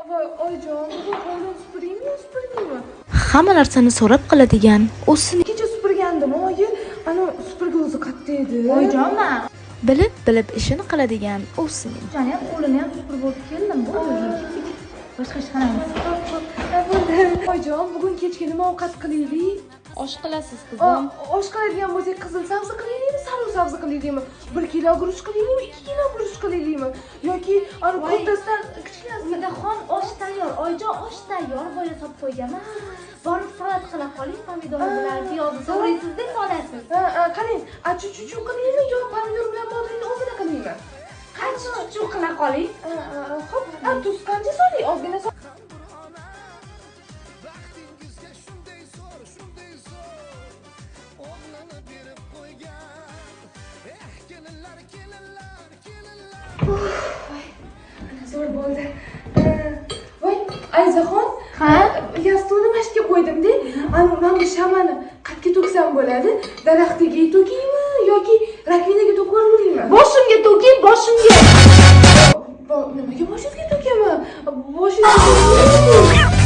voy oyijon, bugun hovlini supuraymi? Hamma narsani so'rab qiladigan o'zini Kecha supurgandim, oyi. Ana supurgi o'zi qatta edi. Oyijonman. bilib ishini qiladigan o'zining. Jani ham qo'lini ham supurib olib keldim. Boshqa ish qilamiz. Oyijon, bugun kechga nima ovqat qilaylik? Osh qilasiz qizim. Osh qiladigan bo'lsak, qizil sabzi qilaylikmi, sariq sabzi qilaylikmi? 1 kilo guruch qilaylikmi, 2 kilo guruch qilaylikmi? Yoki ana kattasidan kichkinasi. Madaxon osh tayyor. Oyijon osh tayyor. Boya solib qo'yganman. Borib salat qila qoling, pomidor bilan piyozni to'g'raysiz-da solasiz. Qarang, chuchu qilaylikmi yo pomidor bilan bodringni o'zida qilaylikmi? Qancha chuchu qila qoling. Xo'p, tuz qancha soling? Ozgina sol. Zo'r bo'ldi. Voy, Ayzaxon, Ha? yastovni mashqga qo'ydim-da. Ana men bu shamani qayerga to'ksam bo'ladi? Daraxtiga to'kaymi yoki rakvinaga to'kib yuboraymi? Boshimga to'king, boshimga. Nimaga boshingizga to'kaman? Boshingizga